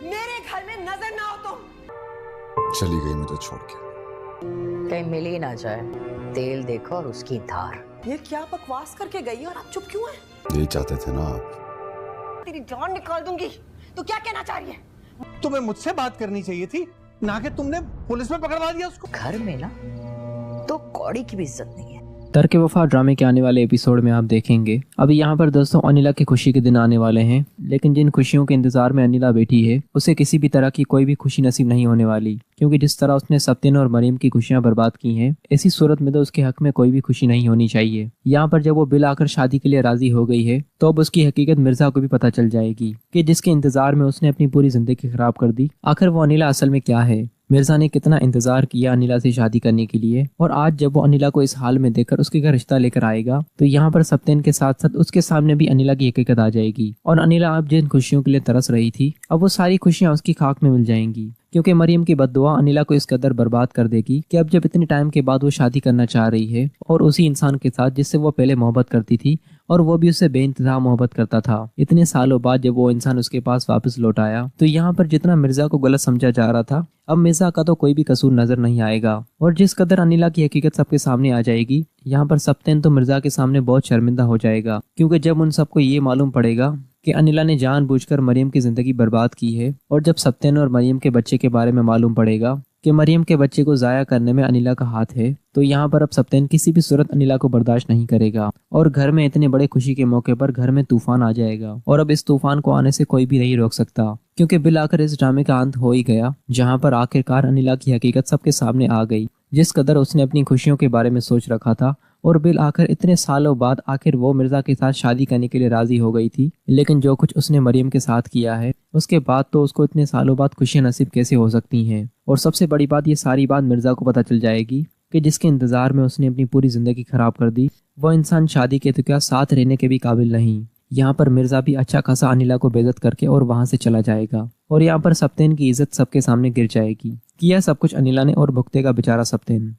मेरे घर में नजर ना हो तुम। चली गई मुझे छोड़ के। कहीं मिल ही ना जाए। तेल देखो और उसकी धार। ये क्या बकवास करके गई और आप चुप क्यों हैं? यही चाहते थे ना आप। तेरी जान निकाल दूंगी। तू क्या कहना चाह रही है? तुम्हें मुझसे बात करनी चाहिए थी, ना कि तुमने पुलिस में पकड़वा दिया उसको। घर में ना तो कौड़ी की भी इज्जत नहीं है। तर्क वफा ड्रामे के आने वाले एपिसोड में आप देखेंगे। अभी यहाँ पर दोस्तों अनिला की खुशी के दिन आने वाले हैं, लेकिन जिन खुशियों के इंतजार में अनिला बैठी है उसे किसी भी तरह की कोई भी खुशी नसीब नहीं होने वाली, क्योंकि जिस तरह उसने सत्यन और मरियम की खुशियां बर्बाद की हैं, ऐसी सूरत में तो उसके हक में कोई भी खुशी नहीं होनी चाहिए। यहाँ पर जब वो बिल आकर शादी के लिए राजी हो गई है तो अब उसकी हकीकत मिर्जा को भी पता चल जाएगी कि जिसके इंतजार में उसने अपनी पूरी जिंदगी खराब कर दी, आखिर वो अनिला असल में क्या है। मिर्जा ने कितना इंतजार किया अनिला से शादी करने के लिए, और आज जब वो अनिला को इस हाल में देखकर उसके घर रिश्ता लेकर आएगा तो यहाँ पर सत्यन के साथ साथ उसके सामने भी अनिला की हकीकत आ जाएगी। और अनिला अब जिन खुशियों के लिए तरस रही थी, अब वो सारी खुशियां उसकी खाक में मिल जाएंगी, क्योंकि मरियम की बद्दुआ अनिला को इस कदर बर्बाद कर देगी कि अब जब इतने टाइम के बाद वो शादी करना चाह रही है और उसी इंसान के साथ जिससे वो पहले मोहब्बत करती थी और वो भी उससे बेइंतहा मोहब्बत करता था, इतने सालों बाद जब वो इंसान उसके पास वापस लौट आया तो यहाँ पर जितना मिर्जा को गलत समझा जा रहा था, अब मिर्जा का तो कोई भी कसूर नजर नहीं आएगा। और जिस कदर अनिला की हकीकत सबके सामने आ जाएगी, यहाँ पर सत्यन तो मिर्जा के सामने बहुत शर्मिंदा हो जाएगा, क्योंकि जब उन सबको ये मालूम पड़ेगा कि अनिला ने जानबूझकर मरियम की जिंदगी बर्बाद की है, और जब सत्यन और मरियम के बच्चे के बारे में मालूम पड़ेगा कि मरियम के बच्चे को जाया करने में अनिला का हाथ है, तो यहाँ पर अब सत्यन किसी भी सूरत अनिला को बर्दाश्त नहीं करेगा और घर में इतने बड़े खुशी के मौके पर घर में तूफान आ जाएगा। और अब इस तूफान को आने से कोई भी नहीं रोक सकता, क्योंकि बिल आकर इस ड्रामे का अंत हो ही गया, जहाँ पर आखिरकार अनिला की हकीकत सबके सामने आ गई। जिस कदर उसने अपनी खुशियों के बारे में सोच रखा था, और बिल आखिर इतने सालों बाद आखिर वो मिर्जा के साथ शादी करने के लिए राजी हो गई थी, लेकिन जो कुछ उसने मरियम के साथ किया है उसके बाद तो उसको इतने सालों बाद खुशियां नसीब कैसे हो सकती हैं। और सबसे बड़ी बात, ये सारी बात मिर्जा को पता चल जाएगी कि जिसके इंतजार में उसने अपनी पूरी जिंदगी खराब कर दी, वो इंसान शादी के तो क्या साथ रहने के भी काबिल नहीं। यहाँ पर मिर्जा भी अच्छा खासा अनिला को बेइज्जत करके और वहां से चला जाएगा, और यहाँ पर सत्यन की इज्जत सबके सामने गिर जाएगी। किया सब कुछ अनिला ने और भुगतेगा बेचारा सत्यन।